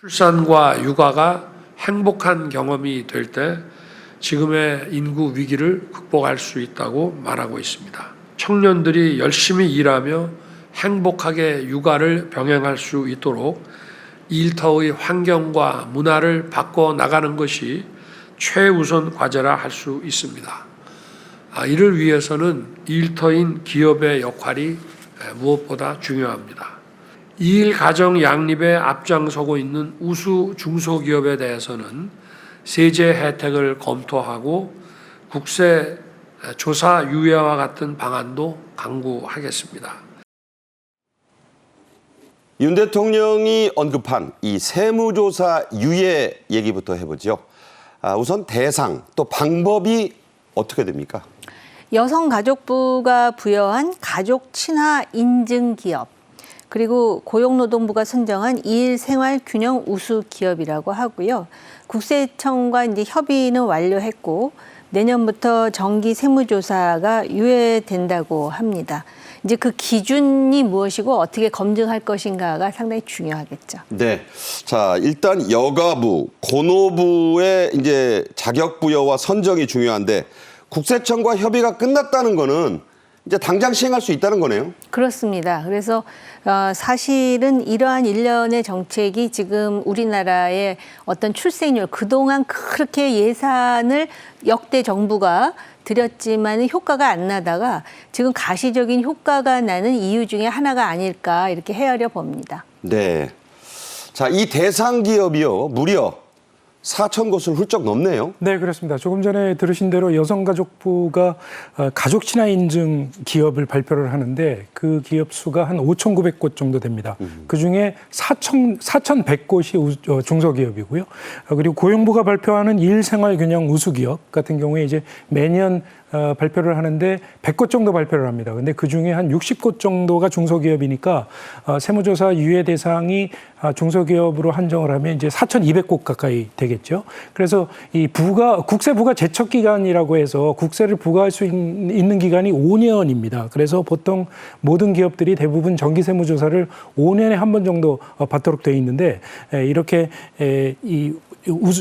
출산과 육아가 행복한 경험이 될 때 지금의 인구 위기를 극복할 수 있다고 말하고 있습니다. 청년들이 열심히 일하며 행복하게 육아를 병행할 수 있도록 일터의 환경과 문화를 바꿔 나가는 것이 최우선 과제라 할 수 있습니다. 이를 위해서는 일터인 기업의 역할이 무엇보다 중요합니다. 2일 가정 양립에 앞장서고 있는 우수 중소기업에 대해서는 세제 혜택을 검토하고 국세 조사 유예와 같은 방안도 강구하겠습니다. 윤 대통령이 언급한 이 세무조사 유예 얘기부터 해보죠. 우선 대상 또 방법이 어떻게 됩니까? 여성가족부가 부여한 가족 친화 인증 기업, 그리고 고용노동부가 선정한 2일 생활 균형 우수 기업이라고 하고요. 국세청과 이제 협의는 완료했고 내년부터 정기 세무조사가 유예된다고 합니다. 이제 그 기준이 무엇이고 어떻게 검증할 것인가가 상당히 중요하겠죠. 네. 자, 일단 여가부, 고노부의 이제 자격 부여와 선정이 중요한데 국세청과 협의가 끝났다는 거는 이제 당장 시행할 수 있다는 거네요. 그렇습니다. 그래서 사실은 이러한 일련의 정책이 지금 우리나라의 어떤 출생률, 그동안 그렇게 예산을 역대 정부가 들였지만 효과가 안 나다가 지금 가시적인 효과가 나는 이유 중에 하나가 아닐까 이렇게 헤아려 봅니다. 네. 자, 이 대상 기업이요. 무려 4천 곳을 훌쩍 넘네요. 네, 그렇습니다. 조금 전에 들으신 대로 여성가족부가 가족 친화 인증 기업을 발표를 하는데 그 기업 수가 한 5,900곳 정도 됩니다. 그중에 4,100곳이 중소기업이고요. 그리고 고용부가 발표하는 2일 생활 균형 우수기업 같은 경우에 이제 매년 발표를 하는데 100곳 정도 발표를 합니다. 근데 그중에 한 60곳 정도가 중소기업이니까 세무조사 유예 대상이 중소기업으로 한정을 하면 이제 4,200곳 가까이 되겠죠. 그래서 이 국세부가 제척기간이라고 해서 국세를 부과할 수 있는 기간이 5년입니다. 그래서 보통 모든 기업들이 대부분 정기세무조사를 5년에 한 번 정도 받도록 되어 있는데 이렇게 이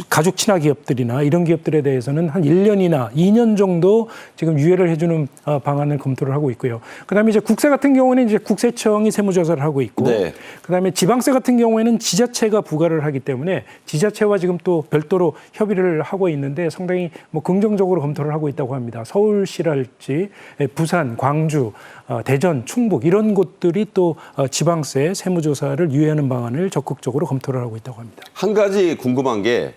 가족 친화 기업들이나 이런 기업들에 대해서는 한 1년이나 2년 정도 지금 유예를 해주는 방안을 검토를 하고 있고요. 그다음에 이제 국세 같은 경우는 이제 국세청이 세무조사를 하고 있고, 네. 그다음에 지방세 같은 경우에는 지자체가 부과를 하기 때문에 지자체와 지금 또 별도로 협의를 하고 있는데 상당히 뭐 긍정적으로 검토를 하고 있다고 합니다. 서울시랄지 부산, 광주, 대전, 충북 이런 곳들이 또 지방세 세무조사를 유예하는 방안을 적극적으로 검토를 하고 있다고 합니다. 한 가지 궁금한 게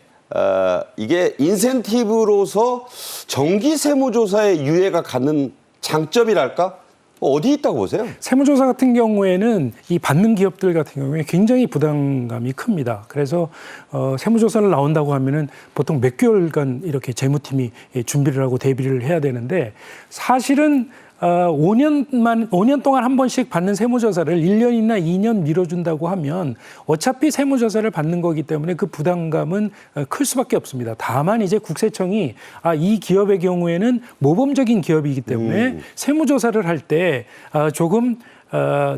이게 인센티브로서 정기 세무조사의 유예가 갖는 장점이랄까? 어디 있다고 보세요? 세무조사 같은 경우에는 이 받는 기업들 같은 경우에 굉장히 부담감이 큽니다. 그래서 세무조사를 나온다고 하면은 보통 몇 개월간 이렇게 재무팀이 준비를 하고 대비를 해야 되는데 사실은 5년 동안 한 번씩 받는 세무조사를 1년이나 2년 미뤄준다고 하면 어차피 세무조사를 받는 거기 때문에 그 부담감은 클 수밖에 없습니다. 다만 이제 국세청이 이 기업의 경우에는 모범적인 기업이기 때문에 세무조사를 할 때 조금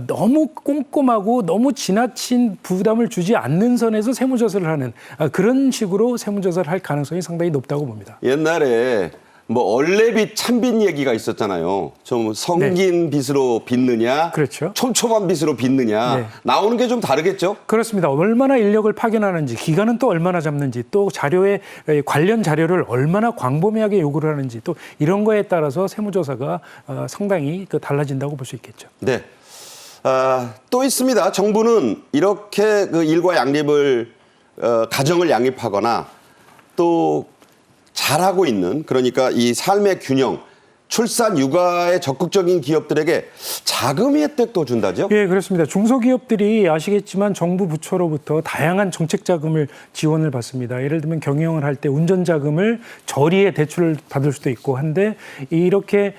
너무 꼼꼼하고 너무 지나친 부담을 주지 않는 선에서 세무조사를 하는 그런 식으로 세무조사를 할 가능성이 상당히 높다고 봅니다. 옛날에 뭐 얼레빚 찬빚 얘기가 있었잖아요. 좀 성긴 빚으로 빚느냐, 그렇죠. 촘촘한 빚으로 빚느냐. 네. 나오는 게 좀 다르겠죠? 그렇습니다. 얼마나 인력을 파견하는지, 기간은 또 얼마나 잡는지, 또 자료에 관련 자료를 얼마나 광범위하게 요구를 하는지, 또 이런 거에 따라서 세무조사가 상당히 달라진다고 볼 수 있겠죠. 네. 또 있습니다. 정부는 이렇게 그 일과 양립을 가정을 양립하거나 또 잘하고 있는, 그러니까 이 삶의 균형, 출산, 육아에 적극적인 기업들에게 자금 혜택도 준다죠? 예, 그렇습니다. 중소기업들이 아시겠지만 정부 부처로부터 다양한 정책 자금을 지원을 받습니다. 예를 들면 경영을 할 때 운전자금을 저리에 대출을 받을 수도 있고 한데 이렇게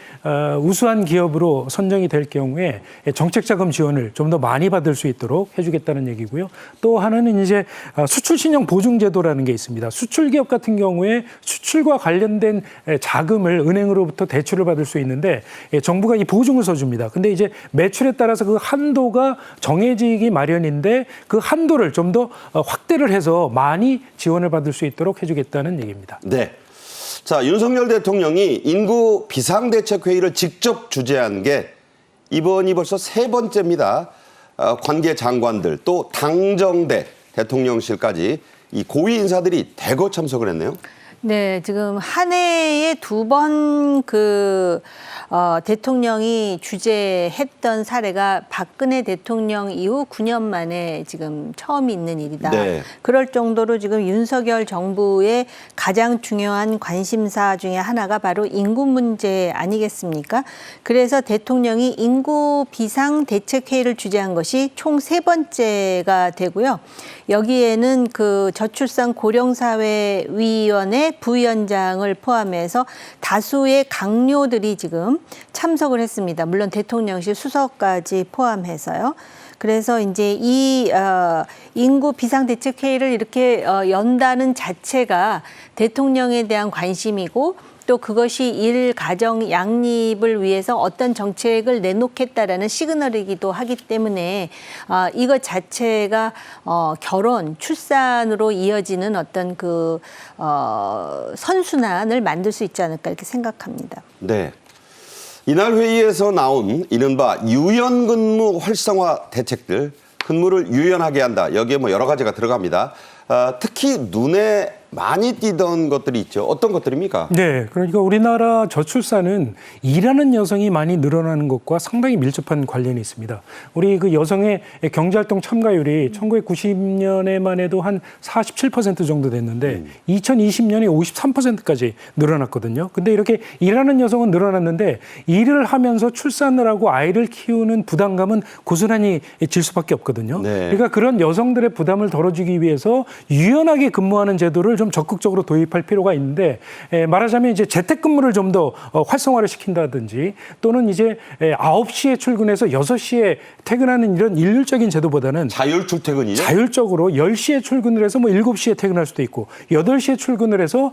우수한 기업으로 선정이 될 경우에 정책 자금 지원을 좀 더 많이 받을 수 있도록 해주겠다는 얘기고요. 또 하나는 이제 수출신용 보증제도라는 게 있습니다. 수출기업 같은 경우에 수출과 관련된 자금을 은행으로부터 대출을 지원을 받을 수 있는데 정부가 이 보증을 서줍니다. 근데 이제 매출에 따라서 그 한도가 정해지기 마련인데 그 한도를 좀 더 확대를 해서 많이 지원을 받을 수 있도록 해주겠다는 얘기입니다. 네. 자, 윤석열 대통령이 인구 비상대책회의를 직접 주재한 게 이번이 벌써 세 번째입니다. 관계 장관들 또 당정대 대통령실까지 이 고위 인사들이 대거 참석을 했네요. 네, 지금 한 해에 두 번 대통령이 주재했던 사례가 박근혜 대통령 이후 9년 만에 지금 처음 있는 일이다. 네. 그럴 정도로 지금 윤석열 정부의 가장 중요한 관심사 중에 하나가 바로 인구 문제 아니겠습니까? 그래서 대통령이 인구 비상 대책회의를 주재한 것이 총 세 번째가 되고요. 여기에는 그 저출산 고령사회위원회 부위원장을 포함해서 다수의 강요들이 지금 참석을 했습니다. 물론 대통령실 수석까지 포함해서요. 그래서 이제 이 인구 비상대책회의를 이렇게 연다는 자체가 대통령에 대한 관심이고 또 그것이 일 가정 양립을 위해서 어떤 정책을 내놓겠다라는 시그널이기도 하기 때문에 이것 자체가 결혼, 출산으로 이어지는 어떤 그 선순환을 만들 수 있지 않을까 이렇게 생각합니다. 네. 이날 회의에서 나온 이른바 유연근무 활성화 대책들, 근무를 유연하게 한다. 여기에 뭐 여러 가지가 들어갑니다. 특히 눈에 많이 띄던 것들이 있죠. 어떤 것들입니까? 네, 그러니까 우리나라 저출산은 일하는 여성이 많이 늘어나는 것과 상당히 밀접한 관련이 있습니다. 우리 그 여성의 경제활동 참가율이 1990년에만 해도 한 47% 정도 됐는데 2020년에 53%까지 늘어났거든요. 근데 이렇게 일하는 여성은 늘어났는데 일을 하면서 출산을 하고 아이를 키우는 부담감은 고스란히 질 수밖에 없거든요. 네. 그러니까 그런 여성들의 부담을 덜어주기 위해서 유연하게 근무하는 제도를 좀 적극적으로 도입할 필요가 있는데 말하자면 이제 재택근무를 좀 더 활성화를 시킨다든지 또는 이제 9시에 출근해서 6시에 퇴근하는 이런 일률적인 제도보다는 자율 출퇴근이죠? 자율적으로 10시에 출근을 해서 뭐 7시에 퇴근할 수도 있고 8시에 출근을 해서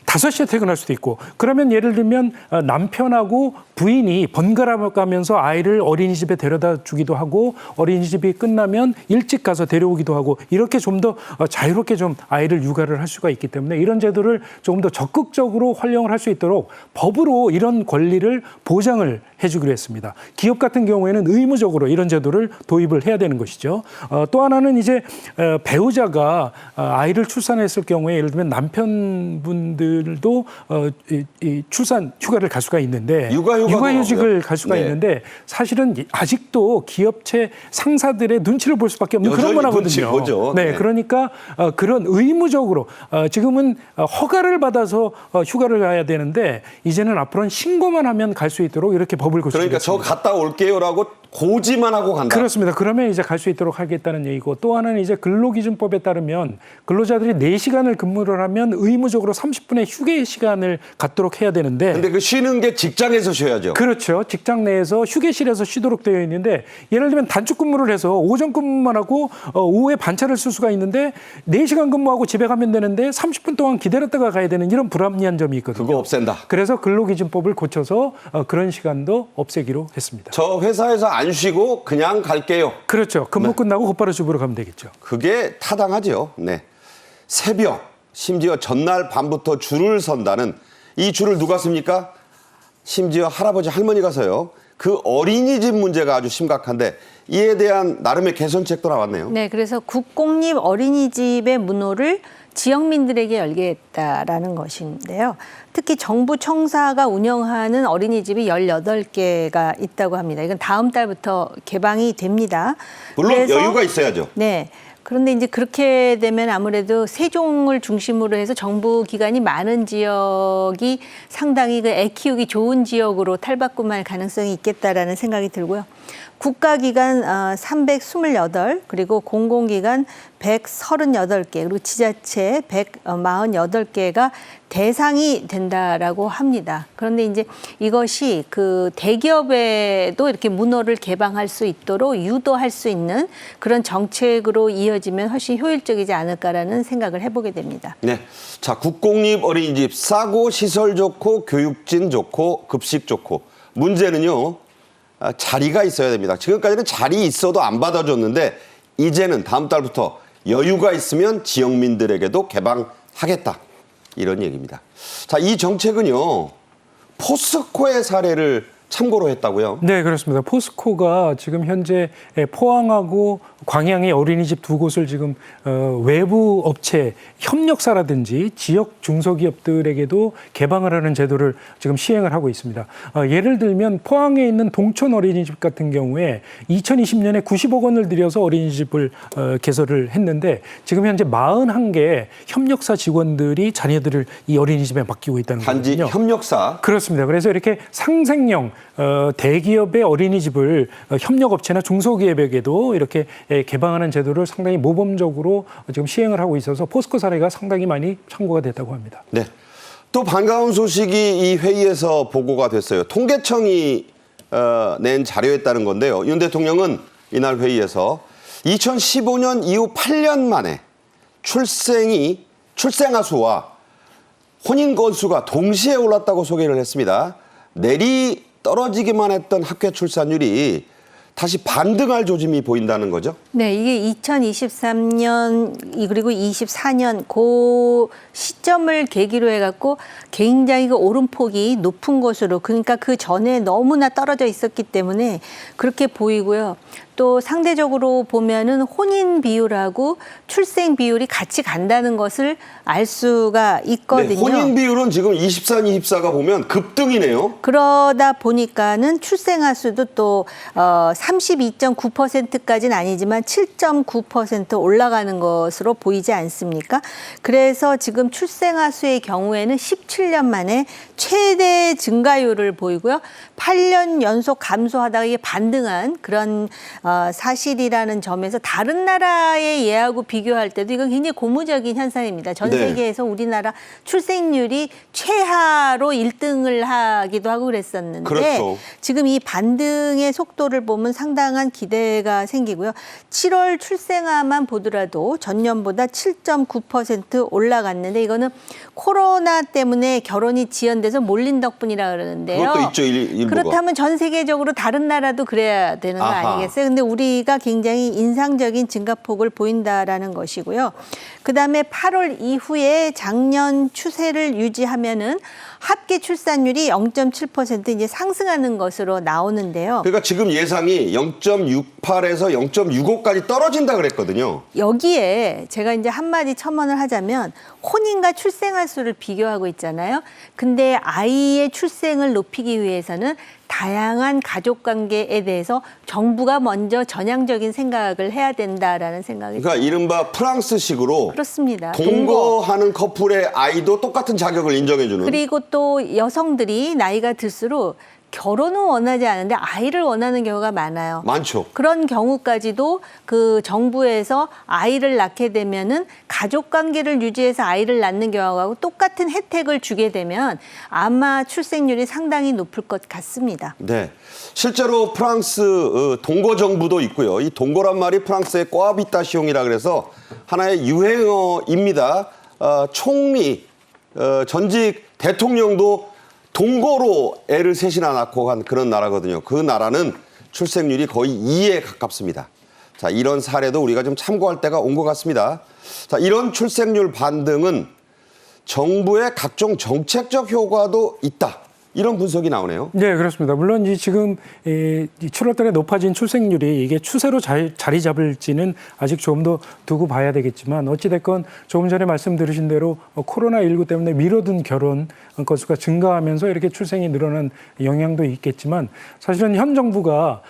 5시에 퇴근할 수도 있고 그러면 예를 들면 남편하고 부인이 번갈아 가면서 아이를 어린이집에 데려다 주기도 하고 어린이집이 끝나면 일찍 가서 데려오기도 하고 이렇게 좀 더 자유롭게 좀 아이를 육아를 할 수가 있기 때문에 이런 제도를 조금 더 적극적으로 활용을 할 수 있도록 법으로 이런 권리를 보장을 해주기로 했습니다. 기업 같은 경우에는 의무적으로 이런 제도를 도입을 해야 되는 것이죠. 또 하나는 이제 배우자가 아이를 출산했을 경우에 예를 들면 남편분들도 이 출산 휴가를 갈 수가 있는데 육아휴직을 갈 수가 있는데 사실은 아직도 기업체 상사들의 눈치를 볼 수밖에 없는 그런 문화거든요. 보죠. 네, 그러니까 그런 의무적으로 지금은 허가를 받아서 휴가를 가야 되는데 이제는 앞으로는 신고만 하면 갈 수 있도록 이렇게 법을 고치겠습니다. 그러니까 저 갔다 올게요라고 고지만 하고 간다. 그렇습니다. 그러면 이제 갈 수 있도록 하겠다는 얘기고 또 하나는 이제 근로기준법에 따르면 근로자들이 4시간을 근무를 하면 의무적으로 30분의 휴게 시간을 갖도록 해야 되는데 근데 그 쉬는 게 직장에서 쉬어야죠. 그렇죠. 직장 내에서 휴게실에서 쉬도록 되어 있는데 예를 들면 단축 근무를 해서 오전 근무만 하고 오후에 반차를 쓸 수가 있는데 4시간 근무하고 집에 가면 되는데 30분 동안 기다렸다가 가야 되는 이런 불합리한 점이 있거든요. 그거 없앤다. 그래서 근로기준법을 고쳐서 그런 시간도 없애기로 했습니다. 저 회사에서 안 쉬고 그냥 갈게요. 그렇죠. 근무 끝나고 곧바로 집으로 가면 되겠죠. 그게 타당하죠. 네. 새벽, 심지어 전날 밤부터 줄을 선다는 이 줄을 누가 씁니까? 심지어 할아버지 할머니가 서요. 그 어린이집 문제가 아주 심각한데 이에 대한 나름의 개선책도 나왔네요. 네, 그래서 국공립 어린이집의 문호를 지역민들에게 열겠다라는 것인데요. 특히 정부 청사가 운영하는 어린이집이 18개가 있다고 합니다. 이건 다음 달부터 개방이 됩니다. 물론 그래서, 여유가 있어야죠. 네. 그런데 이제 그렇게 되면 아무래도 세종을 중심으로 해서 정부 기관이 많은 지역이 상당히 그 애 키우기 좋은 지역으로 탈바꿈할 가능성이 있겠다라는 생각이 들고요. 국가기관 328, 그리고 공공기관 138개, 그리고 지자체 148개가 대상이 된다라고 합니다. 그런데 이제 이것이 그 대기업에도 이렇게 문호를 개방할 수 있도록 유도할 수 있는 그런 정책으로 이어지면 훨씬 효율적이지 않을까라는 생각을 해보게 됩니다. 네. 자, 국공립 어린이집 싸고 시설 좋고 교육진 좋고 급식 좋고 문제는요. 자리가 있어야 됩니다. 지금까지는 자리 있어도 안 받아줬는데 이제는 다음 달부터 여유가 있으면 지역민들에게도 개방하겠다. 이런 얘기입니다. 자, 이 정책은요. 포스코의 사례를 참고로 했다고요? 네, 그렇습니다. 포스코가 지금 현재 포항하고 광양의 어린이집 두 곳을 지금 외부 업체 협력사라든지 지역 중소기업들에게도 개방을 하는 제도를 지금 시행을 하고 있습니다. 예를 들면 포항에 있는 동촌 어린이집 같은 경우에 2020년에 90억 원을 들여서 어린이집을 개설을 했는데 지금 현재 41개 협력사 직원들이 자녀들을 이 어린이집에 맡기고 있다는 단지 거거든요. 협력사. 그렇습니다. 그래서 이렇게 상생형 대기업의 어린이집을 협력업체나 중소기업에게도 이렇게 개방하는 제도를 상당히 모범적으로 지금 시행을 하고 있어서 포스코 사례가 상당히 많이 참고가 됐다고 합니다. 네. 또 반가운 소식이 이 회의에서 보고가 됐어요. 통계청이 낸 자료에 따른 건데요. 윤 대통령은 이날 회의에서 2015년 이후 8년 만에 출생아 수와 혼인 건수가 동시에 올랐다고 소개를 했습니다. 내리 떨어지기만 했던 학교 출산율이 다시 반등할 조짐이 보인다는 거죠? 네, 이게 2023년 그리고 24년 그 시점을 계기로 해갖고 굉장히 그 오름폭이 높은 것으로, 그러니까 그 전에 너무나 떨어져 있었기 때문에 그렇게 보이고요. 또 상대적으로 보면은 혼인 비율하고 출생 비율이 같이 간다는 것을 알 수가 있거든요. 네, 혼인 비율은 지금 23, 24가 보면 급등이네요. 그러다 보니까는 출생아 수도 또 32.9%까지는 아니지만 7.9% 올라가는 것으로 보이지 않습니까? 그래서 지금 출생아 수의 경우에는 17년 만에 최대 증가율을 보이고요. 8년 연속 감소하다가 이게 반등한 그런 사실이라는 점에서 다른 나라의 예하고 비교할 때도 이건 굉장히 고무적인 현상입니다. 전 네. 세계에서 우리나라 출생률이 최하로 1등을 하기도 하고 그랬었는데 그렇죠. 지금 이 반등의 속도를 보면 상당한 기대가 생기고요. 7월 출생아만 보더라도 전년보다 7.9% 올라갔는데 이거는 코로나 때문에 결혼이 지연돼서 몰린 덕분이라 그러는데요. 그것도 있죠, 일부가. 그렇다면 전 세계적으로 다른 나라도 그래야 되는 거 아하. 아니겠어요? 근데 우리가 굉장히 인상적인 증가폭을 보인다라는 것이고요. 그다음에 8월 이후에 작년 추세를 유지하면은 합계 출산율이 0.7% 이제 상승하는 것으로 나오는데요. 그러니까 지금 예상이 0.68에서 0.65까지 떨어진다 그랬거든요. 여기에 제가 이제 한마디 첨언을 하자면 혼인과 출생아 수를 비교하고 있잖아요. 근데 아이의 출생을 높이기 위해서는 다양한 가족 관계에 대해서 정부가 먼저 전향적인 생각을 해야 된다라는 생각이 그러니까 이른바 프랑스식으로 그렇습니다. 동거하는 커플의 아이도 똑같은 자격을 인정해주는. 그리고 또 여성들이 나이가 들수록 결혼은 원하지 않은데 아이를 원하는 경우가 많아요. 많죠. 그런 경우까지도 그 정부에서 아이를 낳게 되면은 가족 관계를 유지해서 아이를 낳는 경우하고 똑같은 혜택을 주게 되면 아마 출생률이 상당히 높을 것 같습니다. 네. 실제로 프랑스 동거 정부도 있고요. 이 동거란 말이 프랑스의 꼬아비타시옹이라 그래서 하나의 유행어입니다. 총리, 전직 대통령도 동거로 애를 셋이나 낳고 간 그런 나라거든요. 그 나라는 출생률이 거의 2에 가깝습니다. 자, 이런 사례도 우리가 좀 참고할 때가 온 것 같습니다. 자, 이런 출생률 반등은 정부의 각종 정책적 효과도 있다. 이런 분석이 나오네요. 네, 그렇습니다. 물론 지금 7월 달에 높아진 출생률이 이게 추세로 자리 잡을지는 아직 조금 더 두고 봐야 되겠지만 어찌됐건 조금 전에 말씀드리신 대로 코로나19 때문에 미뤄둔 결혼 건수가 증가하면서 이렇게 출생이 늘어난 영향도 있겠지만 사실은 현 정부가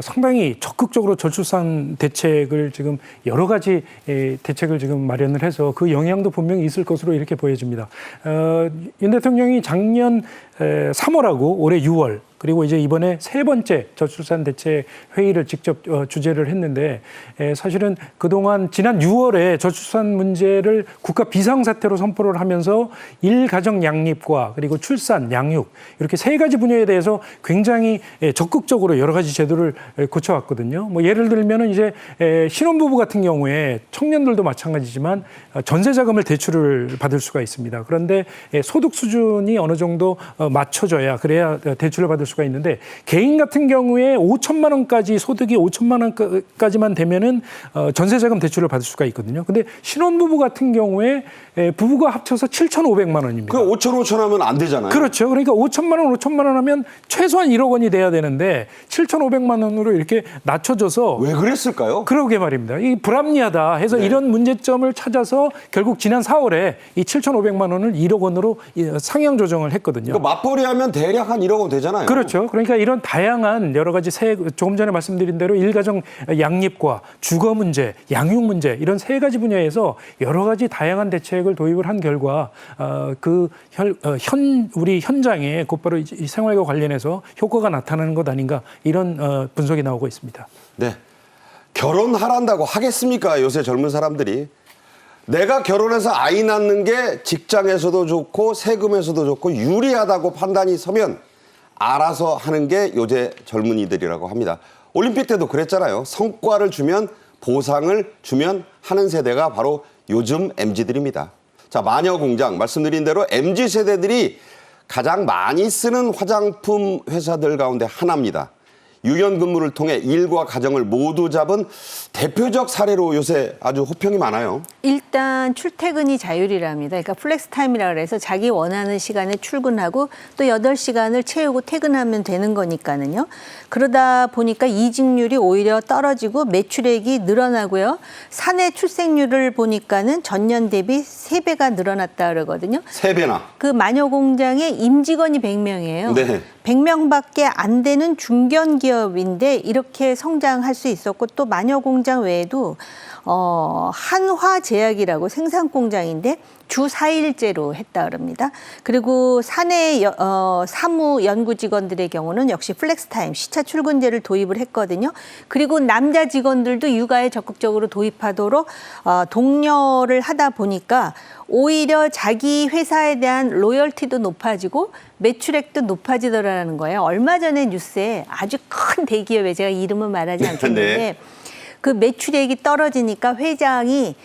상당히 적극적으로 저출산 대책을 지금 여러 가지 대책을 지금 마련을 해서 그 영향도 분명히 있을 것으로 이렇게 보여집니다. 윤 대통령이 작년 3월하고 올해 6월 그리고 이제 이번에 세 번째 저출산 대책 회의를 직접 주재를 했는데 사실은 그동안 지난 6월에 저출산 문제를 국가 비상사태로 선포를 하면서 일가정 양립과 그리고 출산, 양육 이렇게 세 가지 분야에 대해서 굉장히 적극적으로 여러 가지 제도를 고쳐왔거든요. 뭐 예를 들면은 이제 신혼부부 같은 경우에 청년들도 마찬가지지만 전세자금을 대출을 받을 수가 있습니다. 그런데 소득 수준이 어느 정도 맞춰져야 그래야 대출을 받을 수가 있는데 개인 같은 경우에 5천만 원까지 소득이 5천만 원까지만 되면은 전세자금 대출을 받을 수가 있거든요. 근데 신혼부부 같은 경우에 부부가 합쳐서 7,500만 원입니다. 그 5천 하면 안 되잖아요. 그렇죠. 그러니까 5천만 원 하면 최소한 1억 원이 돼야 되는데 7,500만 원으로 이렇게 낮춰져서 왜 그랬을까요? 그러게 말입니다. 이 불합리하다 해서 이런 문제점을 찾아서 결국 지난 4월에 이 7,500만 원을 1억 원으로 상향 조정을 했거든요. 그러니까 맞벌이하면 대략 한 1억 원 되잖아요. 그렇죠. 그러니까 이런 다양한 여러 가지 조금 전에 말씀드린 대로 일가정 양립과 주거 문제, 양육 문제 이런 세 가지 분야에서 여러 가지 다양한 대책을 도입을 한 결과 우리 현장에 곧바로 이 생활과 관련해서 효과가 나타나는 것 아닌가 이런 분석이 나오고 있습니다. 네. 결혼하란다고 하겠습니까? 요새 젊은 사람들이. 내가 결혼해서 아이 낳는 게 직장에서도 좋고 세금에서도 좋고 유리하다고 판단이 서면 알아서 하는 게 요새 젊은이들이라고 합니다. 올림픽 때도 그랬잖아요. 성과를 주면 보상을 주면 하는 세대가 바로 요즘 MZ들입니다. 자, 마녀공장 말씀드린 대로 MZ 세대들이 가장 많이 쓰는 화장품 회사들 가운데 하나입니다. 유연근무를 통해 일과 가정을 모두 잡은 대표적 사례로 요새 아주 호평이 많아요. 일단 출퇴근이 자율이랍니다. 그러니까 플렉스 타임이라 그래서 자기 원하는 시간에 출근하고 또 8시간을 채우고 퇴근하면 되는 거니까는요. 그러다 보니까 이직률이 오히려 떨어지고 매출액이 늘어나고요. 사내 출생률을 보니까는 전년 대비 3배가 늘어났다 그러거든요. 3배나. 그 마녀공장에 임직원이 100명이에요. 네. 100명밖에 안 되는 중견 기업인데 이렇게 성장할 수 있었고 또 마녀공장 외에도 한화제약이라고 생산 공장인데 주 4일제로 했다 그럽니다. 그리고 사내 사무 연구 직원들의 경우는 역시 플렉스타임 시차 출근제를 도입을 했거든요. 그리고 남자 직원들도 육아에 적극적으로 도입하도록 독려를 하다 보니까 오히려 자기 회사에 대한 로열티도 높아지고 매출액도 높아지더라는 거예요. 얼마 전에 뉴스에 아주 큰 대기업에 제가 이름은 말하지 않겠는데 네. 그 매출액이 떨어지니까 회장이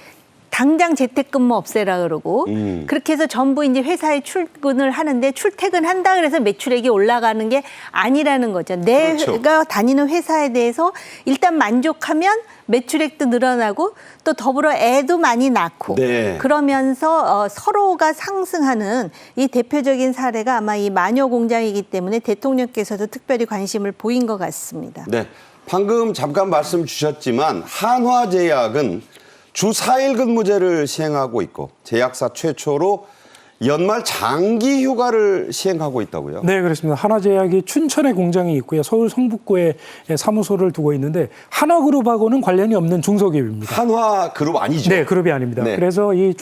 당장 재택근무 없애라 그러고 그렇게 해서 전부 이제 회사에 출근을 하는데 출퇴근한다 그래서 매출액이 올라가는 게 아니라는 거죠. 내가 그렇죠. 다니는 회사에 대해서 일단 만족하면 매출액도 늘어나고 또 더불어 애도 많이 낳고 네. 그러면서 서로가 상승하는 이 대표적인 사례가 아마 이 마녀공장이기 때문에 대통령께서도 특별히 관심을 보인 것 같습니다. 네. 방금 잠깐 말씀 주셨지만 한화제약은 주 4일 근무제를 시행하고 있고 제약사 최초로 연말 장기 휴가를 시행하고 있다고요? 네, 그렇습니다. 한화제약이 춘천에 공장이 있고요. 서울 성북구에 사무소를 두고 있는데 한화그룹하고는 관련이 없는 중소기업입니다. 한화그룹 아니죠? 네, 그룹이 아닙니다. 네. 그래서 이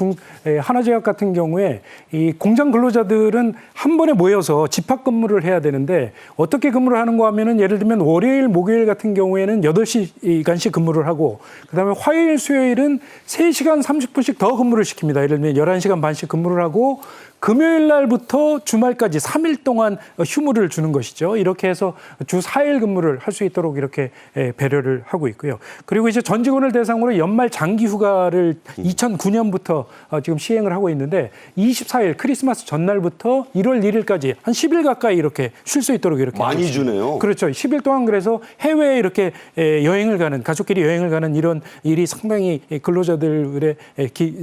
한화제약 같은 경우에 이 공장 근로자들은 한 번에 모여서 집합 근무를 해야 되는데 어떻게 근무를 하는가 하면은 예를 들면 월요일, 목요일 같은 경우에는 8시간씩 근무를 하고 그다음에 화요일, 수요일은 3시간 30분씩 더 근무를 시킵니다. 예를 들면 11시간 반씩 근무를 하고 금요일 날부터 주말까지 3일 동안 휴무를 주는 것이죠. 이렇게 해서 주 4일 근무를 할 수 있도록 이렇게 배려를 하고 있고요. 그리고 이제 전 직원을 대상으로 연말 장기 휴가를 2009년부터 지금 시행을 하고 있는데 24일 크리스마스 전날부터 1월 1일까지 한 10일 가까이 이렇게 쉴 수 있도록 이렇게 많이 주네요. 그렇죠. 10일 동안 그래서 해외에 이렇게 여행을 가는 가족끼리 여행을 가는 이런 일이 상당히 근로자들의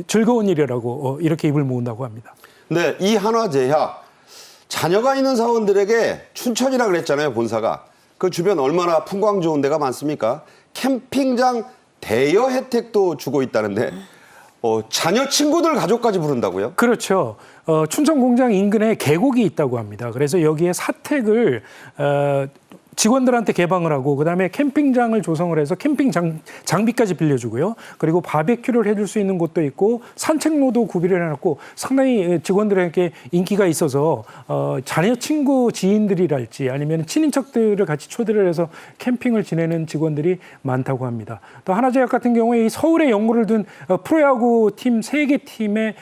즐거운 일이라고 이렇게 입을 모은다고 합니다. 네, 이 한화제약 자녀가 있는 사원들에게 춘천이라 그랬잖아요, 본사가. 그 주변 얼마나 풍광 좋은 데가 많습니까? 캠핑장 대여 혜택도 주고 있다는데 자녀 친구들 가족까지 부른다고요? 그렇죠. 춘천 공장 인근에 계곡이 있다고 합니다. 그래서 여기에 사택을 직원들한테 개방을 하고 그다음에 캠핑장을 조성을 해서 캠핑 장비까지 빌려주고요. 그리고 바베큐를 해줄 수 있는 곳도 있고 산책로도 구비를 해놨고 상당히 직원들에게 인기가 있어서 자녀 친구 지인들이랄지 아니면 친인척들을 같이 초대를 해서 캠핑을 지내는 직원들이 많다고 합니다. 또 하나제약 같은 경우에 이 서울에 연고를 둔 프로야구 팀 3개 팀의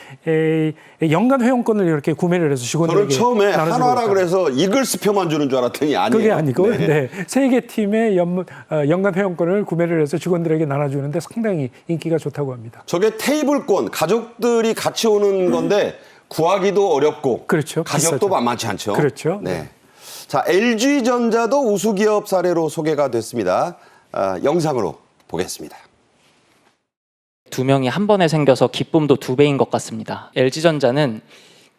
연간 회원권을 이렇게 구매를 해서 직원들에게 저는 처음에 나눠주고 한화라 있다고. 그래서 이글스표만 주는 줄 알았더니 아니에요. 그게 아니고 네. 네. 3개 팀의 연간 회원권을 구매를 해서 직원들에게 나눠주는데 상당히 인기가 좋다고 합니다. 저게 테이블권, 가족들이 같이 오는 건데 구하기도 어렵고 그렇죠. 가격도 비싸죠. 만만치 않죠. 그렇죠. 네. 자, LG전자도 우수기업 사례로 소개가 됐습니다. 영상으로 보겠습니다. 2명이 한 번에 생겨서 기쁨도 2배인 것 같습니다. LG전자는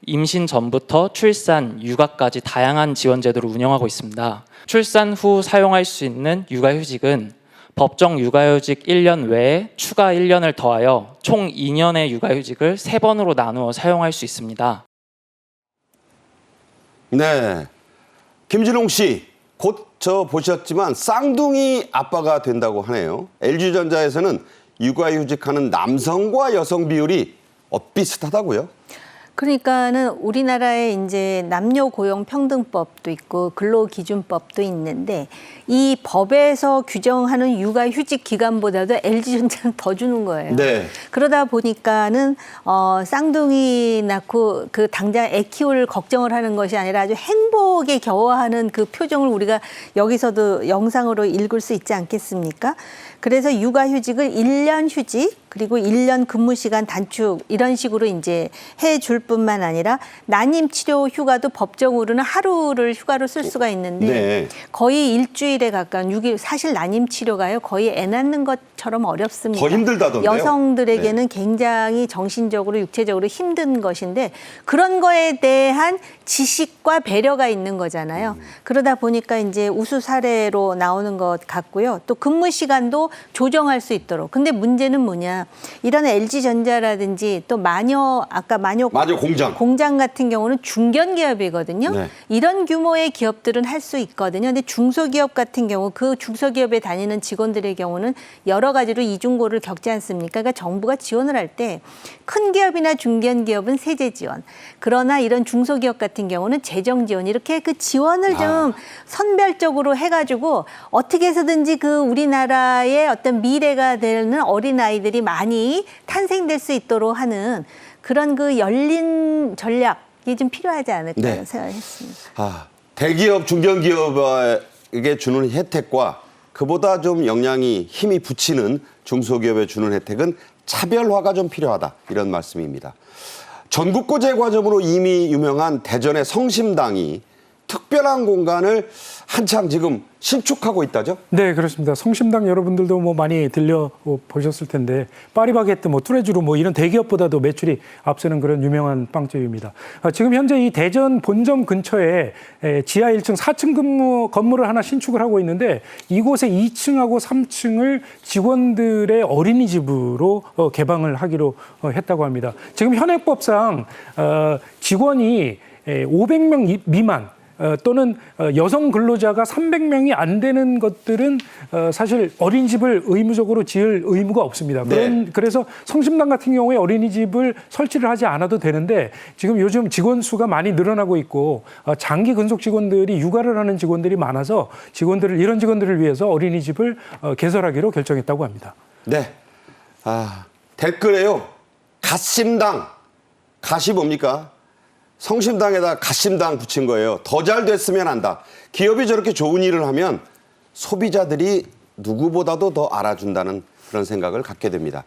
임신 전부터 출산, 육아까지 다양한 지원 제도를 운영하고 있습니다. 출산 후 사용할 수 있는 육아휴직은 법정 육아휴직 1년 외에 추가 1년을 더하여 총 2년의 육아휴직을 3번으로 나누어 사용할 수 있습니다. 네. 김진홍 씨, 곧 저 보셨지만 쌍둥이 아빠가 된다고 하네요. LG전자에서는 육아휴직하는 남성과 여성 비율이 비슷하다고요? 그러니까는 우리나라에 이제 남녀 고용 평등법도 있고 근로기준법도 있는데 이 법에서 규정하는 육아휴직 기간보다도 LG전자는 더 주는 거예요. 네. 그러다 보니까는 쌍둥이 낳고 그 당장 애 키울 걱정을 하는 것이 아니라 아주 행복에 겨워하는 그 표정을 우리가 여기서도 영상으로 읽을 수 있지 않겠습니까? 그래서 육아휴직을 1년 휴직 그리고 1년 근무시간 단축 이런 식으로 이제 해줄 뿐만 아니라 난임치료 휴가도 법적으로는 하루를 휴가로 쓸 수가 있는데 네. 거의 일주일에 가까운 6일 사실 난임치료가요 거의 애 낳는 것처럼 어렵습니다. 더 힘들다던데요? 여성들에게는 굉장히 정신적으로 육체적으로 힘든 것인데 그런 거에 대한 지식과 배려가 있는 거잖아요. 그러다 보니까 이제 우수 사례로 나오는 것 같고요. 또 근무 시간도 조정할 수 있도록. 근데 문제는 뭐냐? 이런 LG전자라든지 또 아까 마녀 공장 같은 경우는 중견 기업이거든요. 네. 이런 규모의 기업들은 할 수 있거든요. 근데 중소기업 같은 경우 그 중소기업에 다니는 직원들의 경우는 여러 가지로 이중고를 겪지 않습니까? 그러니까 정부가 지원을 할 때 큰 기업이나 중견 기업은 세제 지원. 그러나 이런 중소기업 같은 경우는 재정 지원. 이렇게 그 지원을 좀 선별적으로 해가지고 어떻게 해서든지 그 우리나라의 어떤 미래가 되는 어린아이들이 많이 탄생될 수 있도록 하는 그런 그 열린 전략이 좀 필요하지 않을까 네. 생각했습니다. 대기업, 중견기업에게 주는 혜택과 그보다 좀 영향이 힘이 붙이는 중소기업에 주는 혜택은 차별화가 좀 필요하다 이런 말씀입니다. 전국고제 과점으로 이미 유명한 대전의 성심당이 특별한 공간을 한창 지금 신축하고 있다죠? 네, 그렇습니다. 성심당 여러분들도 뭐 많이 들려 보셨을 텐데 파리바게뜨, 뚜레쥬르 이런 대기업보다도 매출이 앞서는 그런 유명한 빵집입니다. 지금 현재 이 대전 본점 근처에 지하 1층 4층 건물을 하나 신축을 하고 있는데 이곳에 2층하고 3층을 직원들의 어린이집으로 개방을 하기로 했다고 합니다. 지금 현행법상 직원이 500명 미만 또는 여성 근로자가 300명이 안 되는 것들은 사실 어린이집을 의무적으로 지을 의무가 없습니다. 네. 그래서 성심당 같은 경우에 어린이집을 설치를 하지 않아도 되는데 지금 요즘 직원 수가 많이 늘어나고 있고 장기 근속 직원들이 육아를 하는 직원들이 많아서 이런 직원들을 위해서 어린이집을 개설하기로 결정했다고 합니다. 네. 댓글에요. 갓심당. 갓이 뭡니까? 성심당에다 갓심당 붙인 거예요. 더 잘 됐으면 한다. 기업이 저렇게 좋은 일을 하면 소비자들이 누구보다도 더 알아준다는 그런 생각을 갖게 됩니다.